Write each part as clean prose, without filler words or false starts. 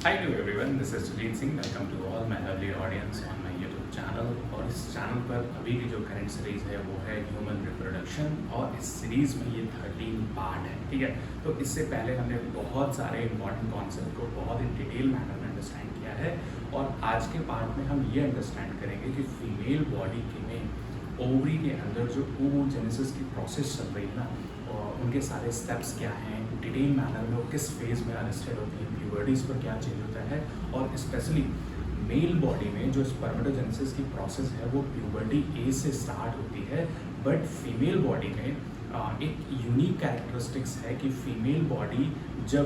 Hi to everyone, this is Sujeet Singh. Welcome to all my lovely audience on my YouTube channel. और इस channel पर अभी की जो करंट सीरीज़ है वो है ह्यूमन रिप्रोडक्शन और इस सीरीज़ में ये 13 पार्ट है, ठीक है। तो इससे पहले हमने बहुत सारे इंपॉर्टेंट कॉन्सेप्ट को बहुत ही डिटेल मैनर में अंडरस्टैंड किया है और आज के पार्ट में हम ये अंडरस्टैंड करेंगे कि फीमेल बॉडी के में ओवरी के अंदर जो oogenesis की प्रोसेस चल रही है ना, और उनके सारे स्टेप्स क्या हैं, डिटेल मैनर में वो किस फेज़ में अरेस्टेड होती है, प्यूबर्टीज़ पर क्या चेंज होता है, और स्पेशली मेल बॉडी में जो स्पर्मेटोजेनेसिस की प्रोसेस है वो प्यूबर्टी एज से स्टार्ट होती है। बट फीमेल बॉडी में एक यूनिक कैरेक्टरिस्टिक्स है कि फीमेल बॉडी जब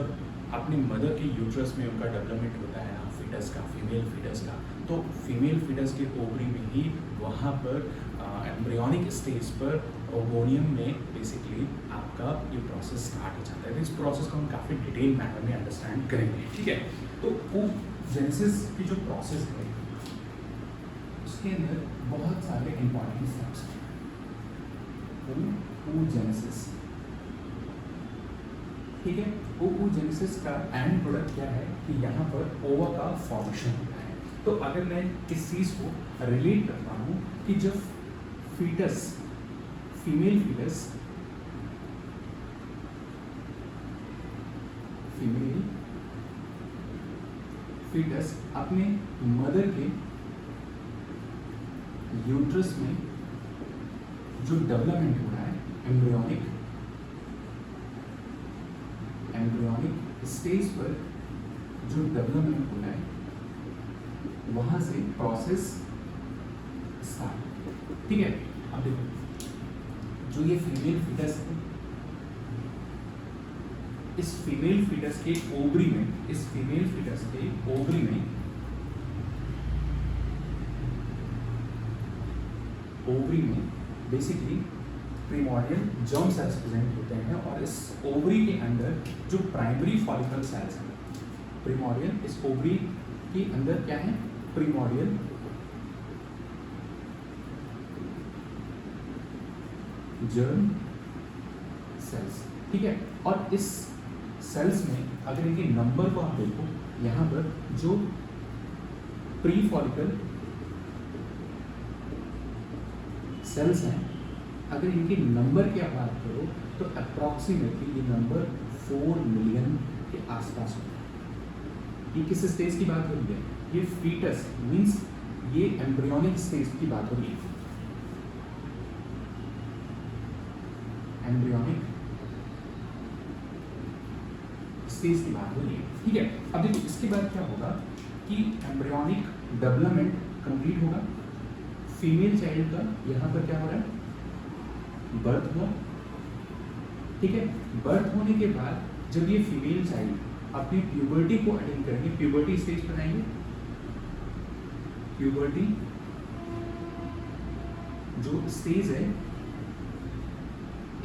अपनी मदर के यूट्रस में उनका डेवलपमेंट होता है ना, फीटस का, फीमेल फीटस का, तो फीमेल फीटस के ओवरी में ही वहाँ पर एम्ब्रियोनिक स्टेज पर ओवोनियम में बेसिकली आपका ये प्रोसेस स्टार्ट हो जाता है। तो इस प्रोसेस को हम काफ़ी डिटेल मैनर में अंडरस्टैंड करेंगे, ठीक है। तो oogenesis की जो प्रोसेस है उसके अंदर बहुत सारे इंपॉर्टेंट स्टेप्स हैं। oogenesis, ठीक है। oogenesis का एंड प्रोडक्ट क्या है कि यहाँ पर ओवा का फॉर्मेशन होता है। तो अगर मैं इस चीज़ को रिलेट करता हूँ कि जब फीटस, फीमेल फीटस अपने मदर के यूट्रस में जो डेवलपमेंट हो रहा है, एम्ब्रियोनिक स्टेज पर जो डेवलपमेंट हो रहा है, वहां से प्रोसेस स्टार्ट, ठीक है। अब देखो जो ये फीमेल फीटस है, इस फीमेल फीटस के ओवरी में, इस फीमेल फीटस के ओवरी में basically primordial germ cells present होते हैं और इस ओवरी के अंदर जो प्राइमरी फॉलिकल सेल्स हैं, प्रीमोर्डियल, इस ओवरी के अंदर क्या है, प्रीमोर्डियल जर्म सेल्स, ठीक है। और इस सेल्स में अगर इनके नंबर को आप देखो, यहाँ पर जो प्री फॉलिकल सेल्स हैं, अगर इनके नंबर की आप बात करो तो अप्रॉक्सीमेटली ये नंबर 4 मिलियन के आसपास होता है। ये किस स्टेज की बात हो रही है? ये फीटस मीन्स ये एम्ब्रियोनिक स्टेज की बात हो रही है, एम्ब्रियोनिक स्टेज की बात हो रही है, ठीक है। अब देखो इसके बाद क्या होगा कि एम्ब्रियोनिक डेवलपमेंट कंप्लीट होगा, फीमेल चाइल्ड का यहाँ पर क्या हो रहा है, बर्थ हुआ, ठीक है। बर्थ होने के बाद जब ये फीमेल चाइल्ड अपनी प्यूबर्टी को अटेन करेंगे, प्यूबर्टी स्टेज पर आएंगे, प्यूबर्टी जो स्टेज है,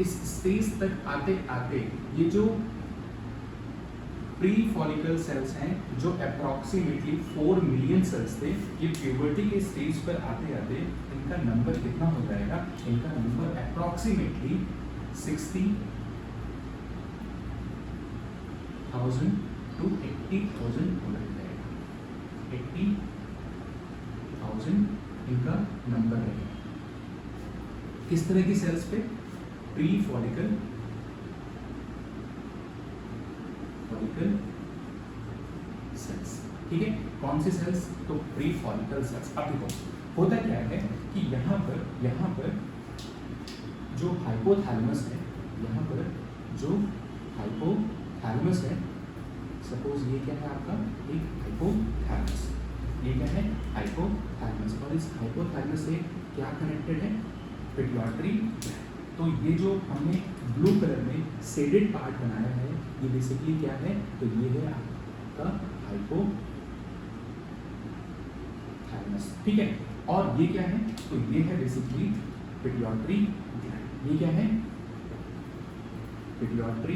इस स्टेज तक आते आते ये जो प्री फॉलिकल सेल्स हैं जो अप्रॉक्सीमेटली 4 मिलियन सेल्स थे, ये प्यूबर्टी के स्टेज पर आते आते इनका नंबर कितना हो जाएगा, इनका नंबर अप्रॉक्सीमेटली 60,000 to 80,000 हो जाएगा, 80,000 इनका नंबर रहेगा। किस तरह की सेल्स पे? प्री फॉलिकल सेल्स, ठीक है। कौन सी सेल्स? तो प्री फॉलिकल सेल्स। अब देखो होता क्या है कि यहाँ पर जो हाइपोथैलेमस है, यहाँ पर जो हाइपोथैलेमस है, सपोज ये क्या है आपका, एक हाइपोथैलेमस, ये क्या है, हाइपोथैलेमस, और इस हाइपोथैलेमस से क्या कनेक्टेड है, पिट्यूटरी। तो ये जो हमने ब्लू कलर में शेडेड पार्ट बनाया है, ये बेसिकली क्या है, तो ये है आपका हाइपोथैलेमस, ठीक है। और ये क्या है, तो ये है बेसिकली पिट्यूटरी ग्लैंड। ये क्या है, पिट्यूटरी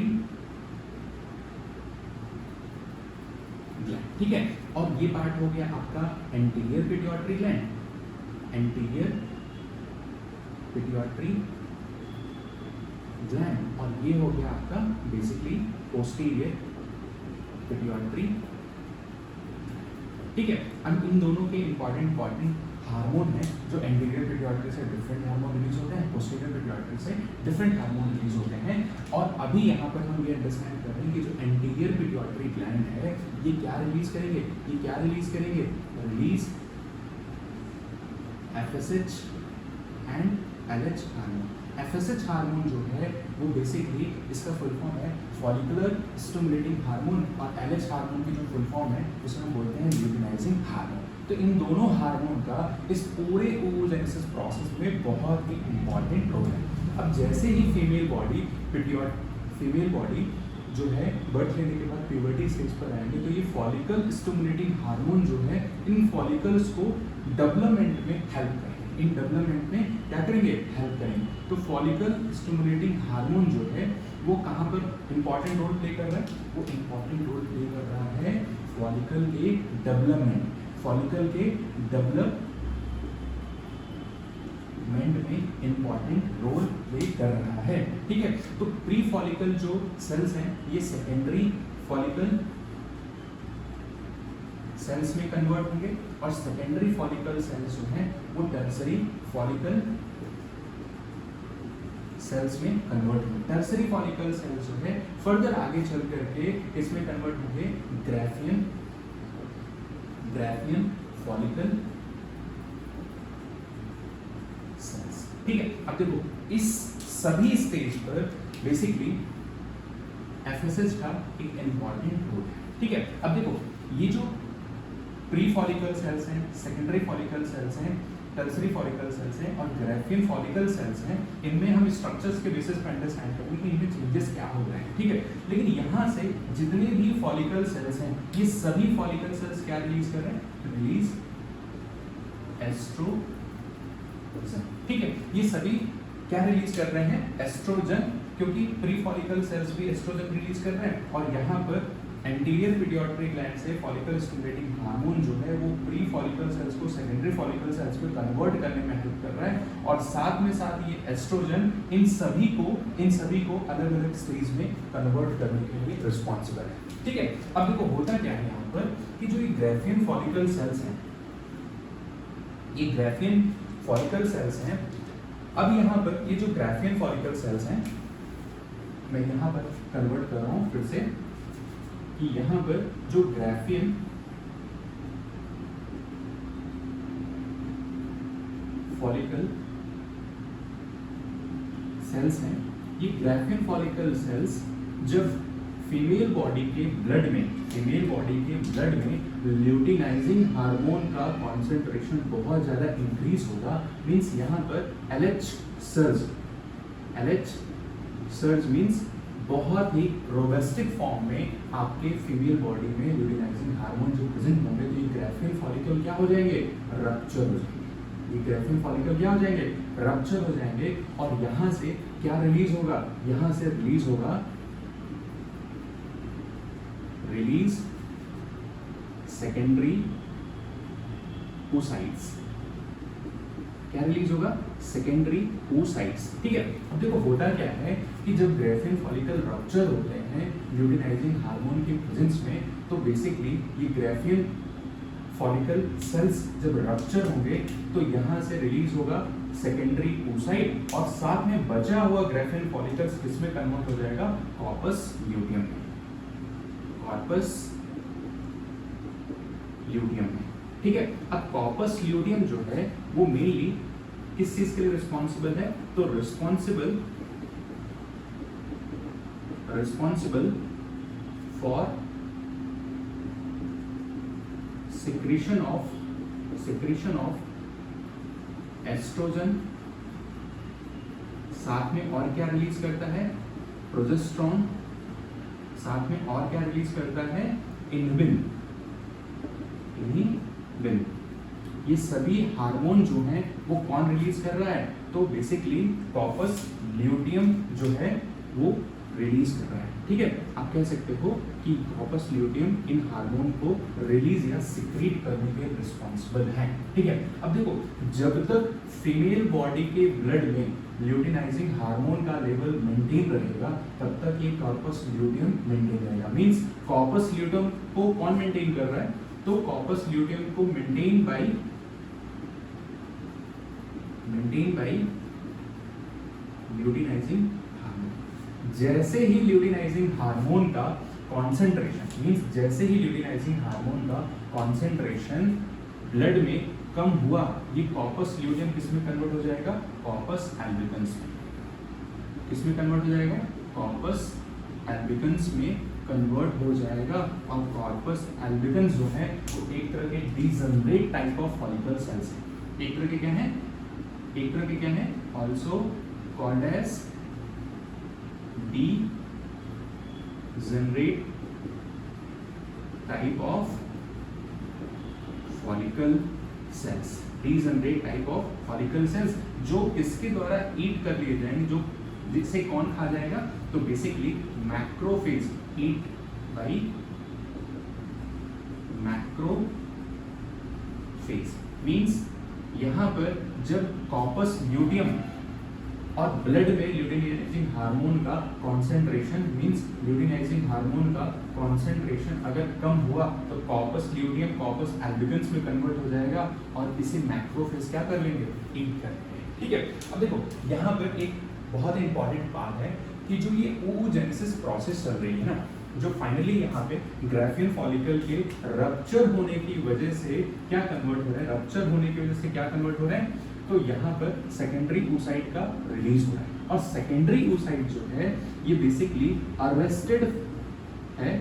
ग्लैंड, ठीक है। और ये पार्ट हो गया आपका anterior pituitary gland, anterior pituitary gland, और ये हो गया आपका बेसिकली पोस्टीरियर पिट्यूटरी ठीक है। अब इन दोनों के इंपॉर्टेंट हार्मोन है जो एंटीरियर पिट्यूटरी से डिफरेंट हार्मोन रिलीज होते हैं, पोस्टीरियर पिट्यूटरी से डिफरेंट हार्मोन रिलीज होते हैं। और अभी यहाँ पर हम ये अंडरस्टैंड कर रहे हैं कि जो एंटीरियर पिट्यूटरी ग्लैंड है ये क्या रिलीज करेंगे, release FSH and LH hormone. FSH hormone जो है वो बेसिकली इसका फुल फॉर्म है फॉलिकुलर स्टिमुलेटिंग हार्मोन, और LH हार्मोन की जो फुल फॉर्म है उसे हम बोलते हैं ल्यूटिनाइजिंग हार्मोन। तो इन दोनों हार्मोन का इस पूरे oogenesis प्रोसेस में बहुत ही इंपॉर्टेंट रोल है। अब जैसे ही फीमेल बॉडी जो है बर्थ लेने के बाद प्यूबर्टी स्टेज पर आएंगे तो ये फॉलिकल स्टिमुलेटिंग हार्मोन जो है इन फॉलिकल्स को डेवलपमेंट में हेल्प करेंगे, इन डेवलपमेंट में क्या करेंगे, हेल्प करेंगे। तो फॉलिकल स्टिमुलेटिंग हार्मोन जो है वो कहाँ पर इंपॉर्टेंट रोल प्ले कर रहा है, वो इंपॉर्टेंट रोल प्ले कर रहा है फॉलिकल के डेवलपमेंट में इंपॉर्टेंट रोल प्ले कर रहा है। ठीक है। तो प्री फॉलिकल जो सेल्स हैं ये सेकेंडरी फॉलिकल सेल्स में कन्वर्ट होंगे, और सेकेंडरी फॉलिकल सेल्स जो हैं वो टर्सरी फॉलिकल सेल्स में कन्वर्ट होंगे। टर्सरी फॉलिकल सेल्स जो है फर्दर आगे चल करके इसमें कन्वर्ट होंगे ग्राफियन फॉलिकल सेल्स। ठीक है। अब देखो इस सभी स्टेज पर बेसिकली FSH का एक इंपॉर्टेंट रोल है। ठीक है। अब देखो ये जो प्री फॉलिकल सेल्स हैं, सेकेंडरी फॉलिकल सेल्स हैं, टर्सरी फॉलिकल सेल्स हैं और ग्राफियन फॉलिकल सेल्स हैं, इनमें हम स्ट्रक्चर्स के बेसिस पर अंडरस्टैंड करेंगे कि इनमें चेंजेस क्या हो रहे हैं। ठीक है। लेकिन यहाँ से जितने भी फॉलिकल सेल्स हैं ये सभी फॉलिकल सेल्स क्या रिलीज कर रहे हैं, रिलीज एस्ट्रोजन। ठीक है। ये सभी क्या रिलीज कर रहे हैं, एस्ट्रोजन, क्योंकि प्री फॉलिकल सेल्स भी एस्ट्रोजन रिलीज कर रहे हैं। और यहाँ पर एंटीरियर पिट्यूटरी ग्लैंड से फॉलिकल स्टिमुलेटिंग हार्मोन जो है वो प्री फॉलिकल सेल्स को सेकेंडरी फॉलिकल सेल्स में कन्वर्ट करने में हेल्प कर रहा है, और साथ में साथ ये एस्ट्रोजन इन सभी को अलग अलग स्टेज में कन्वर्ट करने के लिए रिस्पॉन्सिबल है। ठीक है। अब देखो होता क्या है यहाँ पर कि जो ये ग्राफियन फॉलिकल सेल्स हैं, ये ग्राफियन फॉलिकल सेल्स हैं, अब यहाँ पर ये जो ग्राफियन फॉलिकल सेल्स हैं मैं यहाँ पर कन्वर्ट कर रहा हूँ फिर से कि यहाँ पर जो ग्राफियन फॉलिकल सेल्स हैं, ये ग्राफियन फॉलिकल सेल्स जब फीमेल बॉडी के ब्लड में ल्यूटिनाइजिंग हार्मोन का कॉन्सेंट्रेशन बहुत ज़्यादा इंक्रीज होगा, मीन्स यहाँ पर LH सर्ज मीन्स बहुत ही रोबस्टिक फॉर्म में आपके फीमेल बॉडी में ल्यूटिनाइजिंग हार्मोन जो प्रेजेंट होंगे तो ये ग्राफियन फॉलिकल क्या हो जाएंगे, रप्चर हो जाएंगे। ये ग्राफियन फॉलिकल क्या हो जाएंगे, रप्चर हो जाएंगे, और यहाँ से क्या रिलीज होगा, यहाँ से रिलीज होगा सेकेंडरी oocytes। क्या रिलीज होगा, सेकेंडरी oocytes। ठीक है। अब देखो होता क्या है कि जब ग्राफियन फॉलिकल रप्चर होते हैं ल्यूटिनाइजिंग हार्मोन के प्रेजेंस में, तो बेसिकली ये ग्राफियन फॉलिकल सेल्स जब रप्चर होंगे तो यहाँ से रिलीज होगा सेकेंडरी oocyte, और साथ में बचा हुआ ग्राफियन फॉलिकल्स किसमें कन्वर्ट हो जाएगा, कॉर्पस ल्यूटियम में, ठीक है। अब कॉर्पस ल्यूटियम जो है वो मेनली किस चीज के लिए रिस्पॉन्सिबल है, तो responsible for secretion of oestrogen, साथ में और क्या रिलीज करता है, प्रोजेस्टेरोन, साथ में और क्या रिलीज करता है, इनहिबिन। ये सभी हार्मोन जो हैं वो कौन रिलीज कर रहा है, तो बेसिकली कॉर्पस ल्यूटियम जो है वो रिलीज कर रहा है। ठीक है। आप कह सकते हो कि कॉर्पस ल्यूटियम इन हार्मोन को रिलीज या सिक्रीट करने के रिस्पॉन्सिबल है। ठीक है। अब देखो जब तक फीमेल बॉडी के ब्लड में ल्यूटिनाइजिंग हार्मोन का लेवल मेंटेन रहेगा तब तक ये कॉर्पस ल्यूटियम मेंटेन रहेगा। मींस कॉर्पस ल्यूटियम को कौन मेंटेन कर रहा है, तो कॉर्पस ल्यूटियम को मेंटेन बाय ल्यूटिनाइजिंग हार्मोन। जैसे ही ल्यूटिनाइजिंग हार्मोन का कॉन्सेंट्रेशन मींस जैसे ही ल्यूटिनाइजिंग हार्मोन का कॉन्सेंट्रेशन ब्लड में कम हुआ, ये कॉर्पस ल्यूटियम किस में कन्वर्ट हो जाएगा? कॉर्पस एल्बिकन्स में। किस में कन्वर्ट हो जाएगा? कॉर्पस एल्बिकन्स में कन्वर्ट हो जाएगा। और कॉर्पस एल्बिकन्स जो है वो एक तरह के degenerate type of follicle sales है। एक तरह के क्या है? एक तरह के क्या है? Also called as degenerate type of follicle cells. Degenerate type of follicle cells जो इसके द्वारा ईट कर लिए जाएंगे, जो जिससे कौन खा जाएगा? तो बेसिकली मैक्रोफेज ईट बाय मैक्रोफेज। मींस यहां पर जब कॉर्पस ल्यूटियम और ब्लड में ल्यूटिनाइजिंग हार्मोन का कॉन्सेंट्रेशन मींस ल्यूटिनाइजिंग हार्मोन का कॉन्सेंट्रेशन अगर कम हुआ तो कॉर्पस ल्यूटियम कॉर्पस एल्बिकन्स में कन्वर्ट हो जाएगा और इसे मैक्रोफेज क्या कर लेंगे? ईट कर लेंगे। ठीक है, अब देखो यहाँ पर एक बहुत इंपॉर्टेंट बात है कि जो ये oogenesis प्रोसेस चल रही है ना, जो फाइनली यहाँ पे ग्राफियन फॉलिकल के रप्चर होने की वजह से क्या कन्वर्ट हो रहा है? रप्चर होने की वजह से क्या कन्वर्ट हो रहा है? तो यहाँ पर सेकेंडरी oocyte का रिलीज हो रहा है। और सेकेंडरी oocyte जो है ये बेसिकली अरेस्टेड है,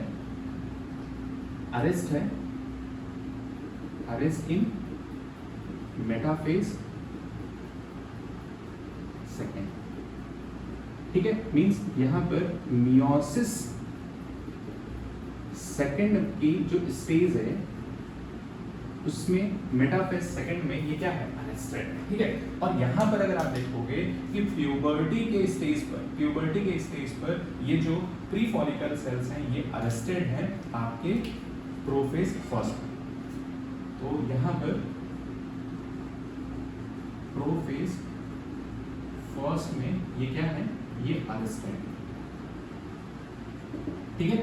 अरेस्ट इन मेटाफेज सेकेंड। ठीक है, मींस यहाँ पर मियोसिस सेकेंड की जो स्टेज है उसमें मेटाफेज सेकेंड में ये क्या है? अरेस्टेड है। ठीक है, और यहाँ पर अगर आप देखोगे कि प्यूबर्टी के स्टेज पर ये जो प्री फॉलिकल सेल्स हैं ये अरेस्टेड हैं आपके प्रोफेज फर्स्ट। तो यहाँ पर प्रोफेज फर्स्ट में ये क्या है? ये अरेस्टेड। ठीक है,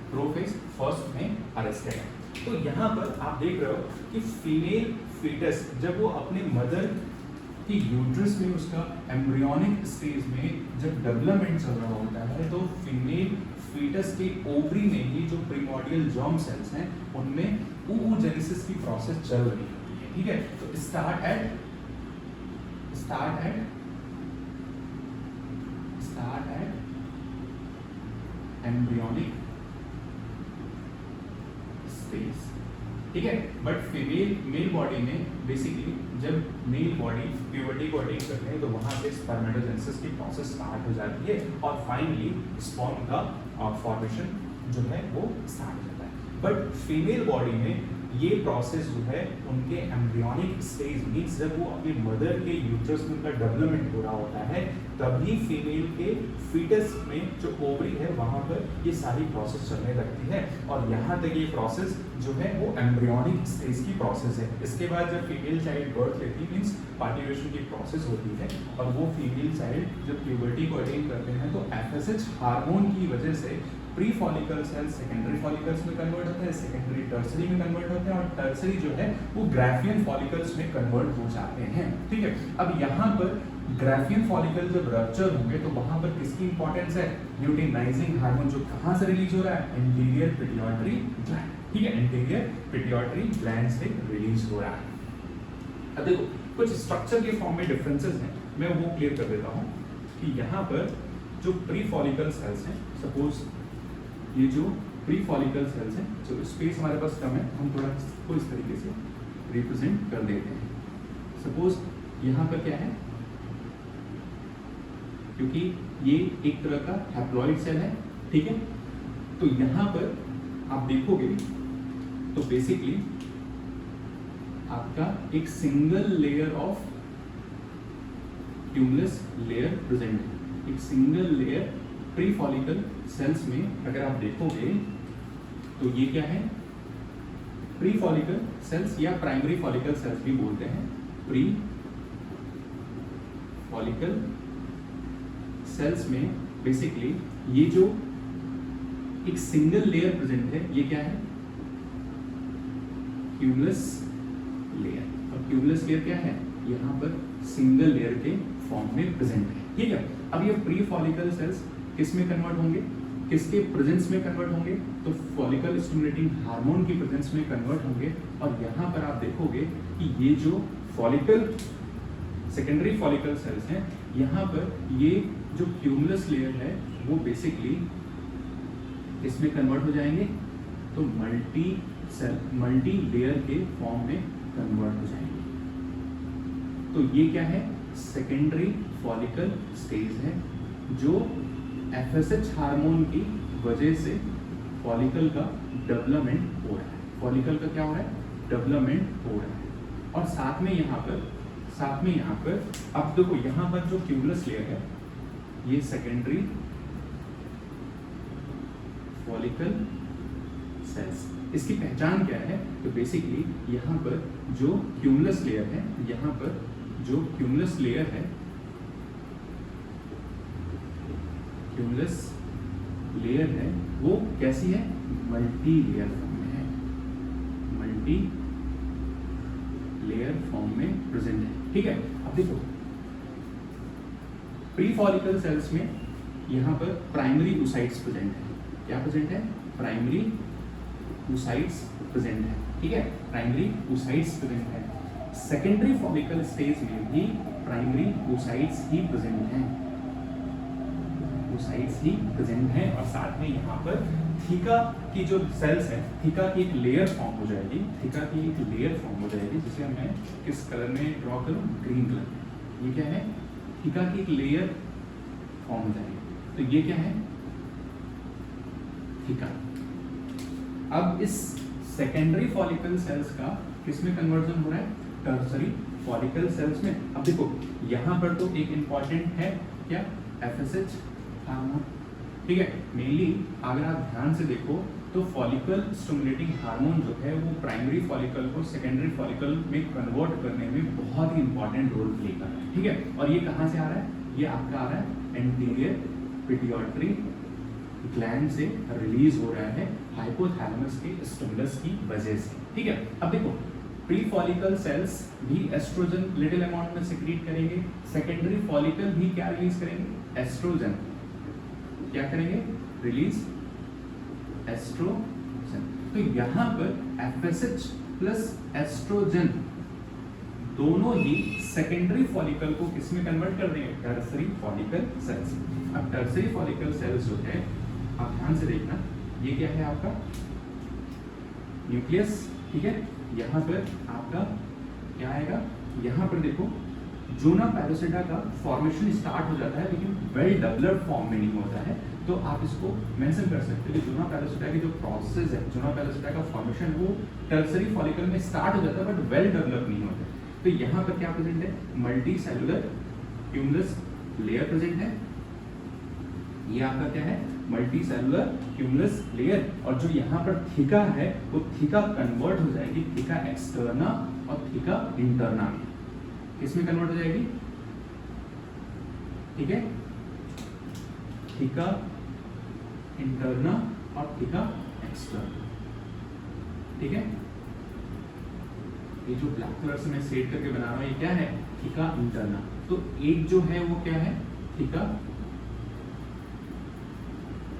प्रोफेज फर्स्ट में अरेस्टेड है। तो यहाँ पर आप देख रहे हो कि फीमेल फीटस जब वो अपने मदर की यूट्रस में उसका एम्ब्रियोनिक स्टेज में जब डेवलपमेंट चल रहा होता है तो फीमेल फीटस के ओवरी में ही जो प्रीमोर्डियल जर्म सेल्स हैं उनमें oogenesis की प्रोसेस चल रही होती है। ठीक है, तो स्टार्ट एट एम्ब्रियोनिक स्टेज। ठीक है, बट मेल बॉडी में बेसिकली जब मेल बॉडी प्यूबर्टी को अटेन करते हैं तो वहां से स्पर्मेटोजेनेसिस की प्रोसेस स्टार्ट हो जाती है और फाइनली स्पर्म का फॉर्मेशन जो है वो स्टार्ट हो जाता है। बट फीमेल बॉडी में ये प्रोसेस जो है उनके एम्ब्रियोनिक स्टेज मींस जब वो अपने मदर के यूट्रस में उनका डेवलपमेंट हो रहा होता है तभी फीमेल के फीटस में जो ओवरी है वहां पर ये सारी प्रोसेस चलने लगती है और यहाँ तक ये प्रोसेस जो है वो एम्ब्रियोनिक स्टेज की प्रोसेस है। इसके बाद जब फीमेल चाइल्ड बर्थ लेती है मींस पार्टिवेशन की प्रोसेस होती है और वो फीमेल चाइल्ड जब प्यूबर्टी को अटेन करते हैं तो एफएसएच हार्मोन की वजह से pre follicle sales secondary follicles में कन्वर्ट होते हैं, सेकेंडरी टर्सरी में कन्वर्ट होते हैं और टर्सरी जो है वो ग्राफियन फॉलिकल्स में कन्वर्ट हो जाते हैं। ठीक है, अब यहाँ पर ग्राफियन फॉलिकल जब रप्चर होंगे तो वहां पर किसकी इंपॉर्टेंस है? ल्यूटिनाइजिंग हार्मोन जो कहां से रिलीज हो रहा है? Anterior pituitary gland. ठीक है, एंटीरियर पिट्यूटरी ग्लैंड से रिलीज हो रहा है। अब देखो कुछ स्ट्रक्चर के फॉर्म में डिफरेंसेस हैं, मैं वो क्लियर कर देता हूँ कि यहाँ पर जो प्री फॉलिकल सेल्स हैं, सपोज ये जो प्री फॉलिकल सेल्स हैं, जो स्पेस हमारे पास कम है हम थोड़ा इसको इस तरीके से रिप्रेजेंट कर देते हैं। सपोज यहाँ पर क्या है, क्योंकि ये एक तरह का हैप्लॉइड सेल है। ठीक है, तो यहाँ पर आप देखोगे तो बेसिकली आपका एक single layer of tubeless layer present है। एक single layer pre follicle sales में अगर आप देखोगे तो ये क्या है? प्री फॉलिकल सेल्स या प्राइमरी फॉलिकल सेल्स भी बोलते हैं। प्री फॉलिकल सेल्स में बेसिकली ये जो एक सिंगल लेयर प्रेजेंट है ये क्या है? Cumulus layer. और क्यूमुलस लेयर क्या है, यहाँ पर सिंगल लेयर के फॉर्म में प्रेजेंट है, ठीक है। अब ये प्री फॉलिकल सेल्स किस में कन्वर्ट होंगे, किसके प्रेजेंस में कन्वर्ट होंगे, तो फॉलिकल स्टिमुलेटिंग हार्मोन की प्रेजेंस में कन्वर्ट होंगे। और यहाँ पर आप देखोगे कि ये जो फॉलिकल सेकेंडरी फॉलिकल सेल्स हैं, यहाँ पर ये जो क्यूमुलस लेयर है वो बेसिकली इसमें कन्वर्ट हो जाएंगे, तो मल्टी लेयर के फॉर्म में कन्वर्ट हो जाएंगे। तो ये क्या है, सेकेंडरी फॉलिकल स्टेज है, जो FSH हार्मोन की वजह से फॉलिकल का डेवलपमेंट हो रहा है। फॉलिकल का क्या हो रहा है, डेवलपमेंट हो रहा है। और साथ में यहाँ पर अब देखो, यहाँ पर जो क्यूमुलस लेयर है ये सेकेंडरी फॉलिकल सेल्स, इसकी पहचान क्या है, तो बेसिकली यहाँ पर जो क्यूमुलस लेयर है, यहाँ पर जो क्यूमुलस लेयर है, क्यूमुलस लेयर है वो कैसी है, मल्टी लेयर फॉर्म में है, मल्टी लेयर फॉर्म में प्रेजेंट है, ठीक है। अब देखो प्री फॉलिकल सेल्स में यहाँ पर प्राइमरी oocytes प्रेजेंट है। क्या प्रेजेंट है, प्राइमरी oocytes प्रेजेंट है, ठीक है, प्राइमरी oocytes प्रेजेंट है। सेकेंडरी फॉलिकल स्टेज में भी प्राइमरी oocytes ही प्रेजेंट हैं, oocytes ही प्रेजेंट हैं। और साथ में यहाँ पर थीका की जो सेल्स है, थीका की एक लेयर फॉर्म हो जाएगी, थीका की एक लेयर फॉर्म हो जाएगी, जिसे मैं किस कलर में ड्रॉ करूँ, ग्रीन कलर। ये क्या है, थीका की एक लेयर फॉर्म हो जाएगी, तो ये क्या है, थीका। अब इस सेकेंडरी फॉलिकल सेल्स का किसमें कन्वर्जन हो रहा है, टर्सरी फॉलिकल सेल्स में। अब देखो यहाँ पर तो एक इंपॉर्टेंट है क्या, FSH हार्मोन, ठीक है। मेनली अगर आप ध्यान से देखो तो फॉलिकल स्टिमुलेटिंग हार्मोन जो है वो प्राइमरी फॉलिकल को सेकेंडरी फॉलिकल में कन्वर्ट करने में बहुत ही इंपॉर्टेंट रोल प्ले कर रहा है, ठीक है। और ये कहाँ से आ रहा है, ये आपका आ रहा है एंटीरियर पिट्यूटरी ग्लैंड से रिलीज हो रहा है हाइपोथैलेमस के स्टिमुलस की वजह से, ठीक है। अब देखो प्री फॉलिकल सेल्स भी एस्ट्रोजन लिटिल अमाउंट में सिक्रीट करेंगे, सेकेंडरी फॉलिकल भी क्या रिलीज करेंगे, एस्ट्रोजन, क्या करेंगे, रिलीज एस्ट्रोजन। तो यहाँ पर FSH प्लस एस्ट्रोजन दोनों ही सेकेंडरी फॉलिकल को किसमें कन्वर्ट कर देंगे, टर्सरी फॉलिकल सेल्स। अब टर्सरी फॉलिकल सेल्स जो है, आप ध्यान से देखना, ये क्या है आपका न्यूक्लियस, ठीक है। यहाँ पर आपका क्या आएगा, यहाँ पर देखो जोना पैरोसिटा का फॉर्मेशन स्टार्ट हो जाता है, लेकिन वेल डेवलप्ड फॉर्म में नहीं होता है। तो आप इसको मेंशन कर सकते हो कि जोना पैरोसिटा की जो प्रोसेस है, जोना पैरोसिटा का फॉर्मेशन वो टर्सरी फॉलिकल में स्टार्ट हो जाता है, बट वेल डेवलप नहीं होता। तो यहाँ पर क्या प्रेजेंट है, multi cellular cumulus layer present है, ये आपका क्या है, मल्टी सेलुलर क्यूमुलस लेयर। और जो यहाँ पर थीका है वो थीका कन्वर्ट हो जाएगी थीका एक्सटर्ना और थीका इंटरना में, किसमें कन्वर्ट हो जाएगी, ठीक है, थीका इंटरना और थीका एक्सटर्ना, ठीक है। ये जो ब्लैक कलर से मैं सेट करके बना रहा हूं, ये क्या है, थीका इंटरना। तो एक जो है वो क्या है, थीका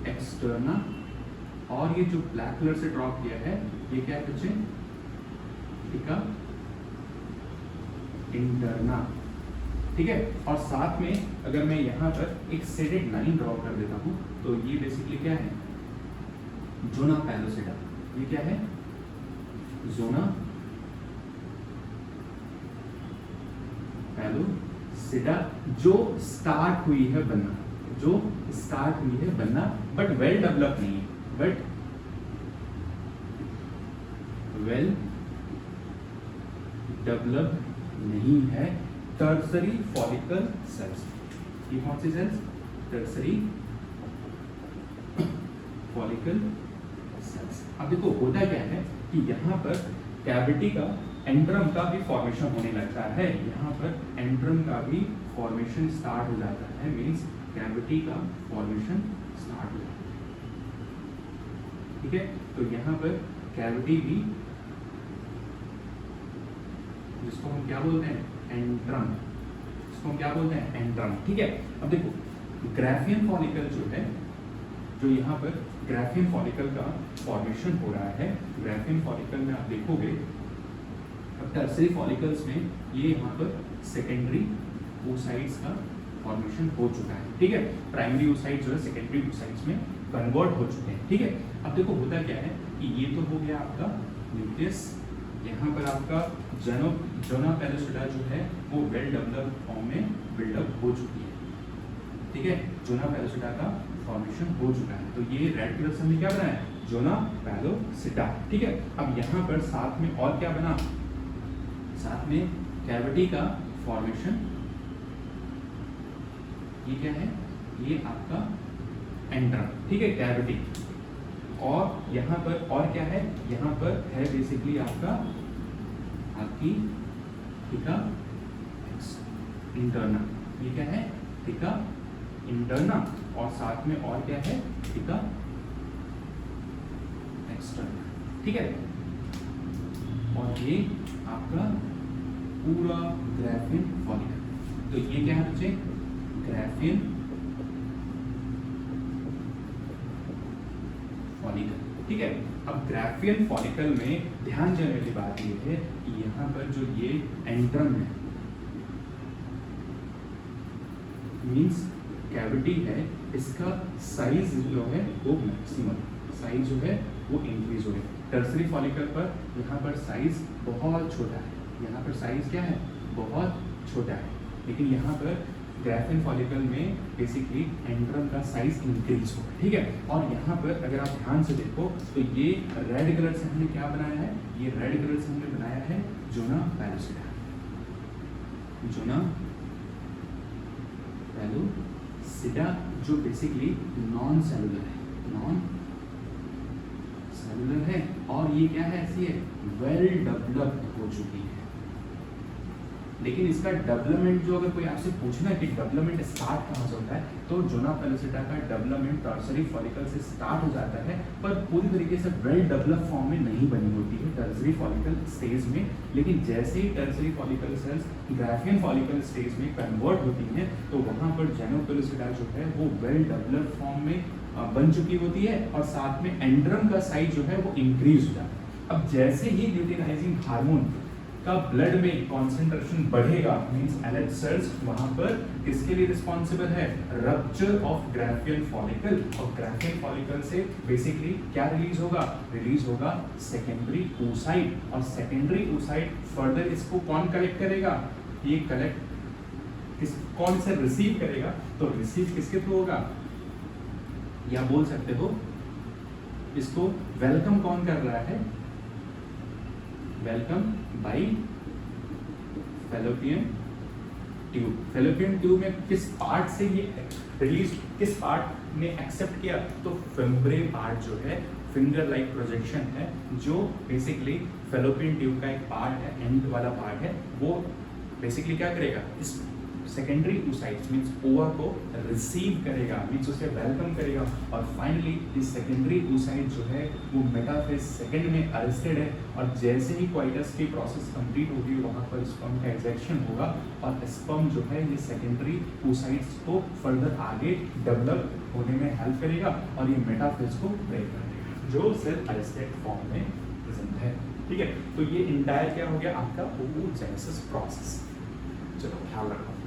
एक्सटर्ना, और ये जो ब्लैक कलर से ड्रॉ किया है ये क्या है बच्चे, थीका इंटरना, ठीक है। और साथ में अगर मैं यहाँ पर एक शेडेड लाइन ड्रॉ कर देता हूँ तो ये बेसिकली क्या है, जोना पैलोसिडा। ये क्या है, जोना पैलोसिडा, जो स्टार्ट हुई है बनना, जो स्टार्ट हुई है बनना, बट वेल डेवलप नहीं है, बट वेल डेवलप नहीं है टर्सरी फॉलिकल सेल्स। ये कौन सी सेल्स, टर्सरी फॉलिकल सेल्स। अब देखो होता क्या है कि यहाँ पर कैविटी का एंट्रम का भी फॉर्मेशन होने लगता है, यहाँ पर एंट्रम का भी फॉर्मेशन स्टार्ट हो जाता है, मींस कैविटी का फॉर्मेशन स्टार्ट हो जाता है, ठीक है। तो यहाँ पर कैविटी भी जिसको हम क्या बोलते हैं, एंट्रम, इसको हम क्या बोलते हैं, एंट्रम। ठीक है, अब देखो ग्राफियन फॉलिकल जो है, जो यहाँ पर ग्राफियन फॉलिकल का फॉर्मेशन हो रहा है, ग्राफियन फॉलिकल में आप देखोगे अब टर्सरी फॉलिकल्स में ये यहाँ पर सेकेंडरी oocytes का फॉर्मेशन हो चुका है। ठीक है, प्राइमरी oocytes जो है सेकेंडरी oocytes में कन्वर्ट हो चुके हैं। ठीक है, अब देखो होता क्या है कि ये तो हो गया आपका न्यूक्लियस, यहाँ पर आपका जोना पेलोसिडा जो है वो वेल डेवलप्ड फॉर्म में बिल्डअप हो चुकी है। ठीक है, जोना पेलोसिडा का फॉर्मेशन हो चुका है, तो ये रेड कलर से हमने क्या बनाया, जोना पेलोसिडा। ठीक है, अब यहाँ पर साथ में और क्या बना, साथ में कैविटी का फॉर्मेशन, ये क्या है, ये आपका एंट्रम। ठीक है, कैविटी, और यहाँ पर और क्या है, यहाँ पर है बेसिकली आपका आपकी थिका इंटरना, ये क्या है, थिका इंटरना, और साथ में और क्या है, थिका एक्सटर्ना। ठीक है, और ये आपका पूरा ग्राफियन फॉलिकल, तो ये क्या है बच्चे, ग्राफियन फॉलिकल। ठीक है, अब ग्राफियन फॉलिकल में ध्यान देने वाली बात ये है कि यहाँ पर जो ये एंट्रम है, मींस कैविटी है, इसका साइज जो है वो मैक्सिमम साइज जो है वो इंक्रीज हो गया। टर्सरी फॉलिकल पर यहाँ पर साइज बहुत छोटा है, यहाँ पर साइज क्या है, बहुत छोटा है, लेकिन यहाँ पर ग्राफियन फॉलिकल में बेसिकली एंट्रम का साइज इंक्रीज हो गया। ठीक है, और यहाँ पर अगर आप ध्यान से देखो तो ये रेड कलर से हमने क्या बनाया है, ये रेड कलर से हमने बनाया है जोना पेलोसिडा, जोना पेलोसिडा जो बेसिकली नॉन सेलुलर है, नॉन सेलुलर है, और ये क्या है, ऐसी है वेल डेवलप्ड हो चुकी है। लेकिन इसका डेवलपमेंट जो अगर कोई आपसे पूछना है कि डेवलपमेंट स्टार्ट कहाँ से होता है, तो जोना पेलोसिडा का डेवलपमेंट टर्सरी फॉलिकल से स्टार्ट हो जाता है, पर पूरी तरीके से वेल डेवलप फॉर्म में नहीं बनी होती है टर्सरी फॉलिकल स्टेज में। लेकिन जैसे ही tertiary follicle cells Graafian follicle stage में कन्वर्ट होती हैं, तो वहाँ पर जोना पेलोसिडा जो है वो वेल डेवलप फॉर्म में बन चुकी होती है, और साथ में एंड्रम का साइज जो है वो इंक्रीज हो जाता है। अब जैसे ही ल्यूटिनाइजिंग हार्मोन का ब्लड में कॉन्सेंट्रेशन बढ़ेगा, मींस एलएच सेल्स वहां पर किसके लिए रिस्पॉन्सिबल है, रप्चर ऑफ ग्राफियन फॉलिकल, और ग्राफियन फॉलिकल से बेसिकली क्या रिलीज होगा सेकेंडरी oocyte, और सेकेंडरी oocyte फर्दर इसको कौन कलेक्ट करेगा, ये कलेक्ट कौन से रिसीव करेगा, तो रिसीव किसके थ्रू होगा, या बोल सकते हो इसको वेलकम कौन कर रहा है, welcome by fallopian tube. Fallopian tube में किस पार्ट से ये रिलीज, किस पार्ट ने एक्सेप्ट किया, तो फिम्ब्रे पार्ट जो है, फिंगर लाइक प्रोजेक्शन है, जो बेसिकली फैलोपियन ट्यूब का एक पार्ट है, एंड वाला पार्ट है, वो बेसिकली क्या करेगा, इस सेकेंडरी oocytes मींस ओवा को रिसीव करेगा, मींस उसे वेलकम करेगा, और फाइनली इस सेकेंडरी oocyte जो है वो मेटाफेज सेकेंड में अरेस्टेड है, और जैसे ही क्वाइटस की प्रोसेस कंप्लीट होगी वहाँ पर स्पर्म का एजेक्शन होगा, और स्पर्म जो है ये सेकेंडरी oocytes को फर्दर आगे डेवलप होने में हेल्प करेगा, और ये मेटाफेज को ब्रेक कर देगा, जो सेल अरेस्टेड फॉर्म में प्रेजेंट है। ठीक है, तो ये इंटायर क्या हो गया आपका oogenesis प्रोसेस। चलो ख्याल रखो।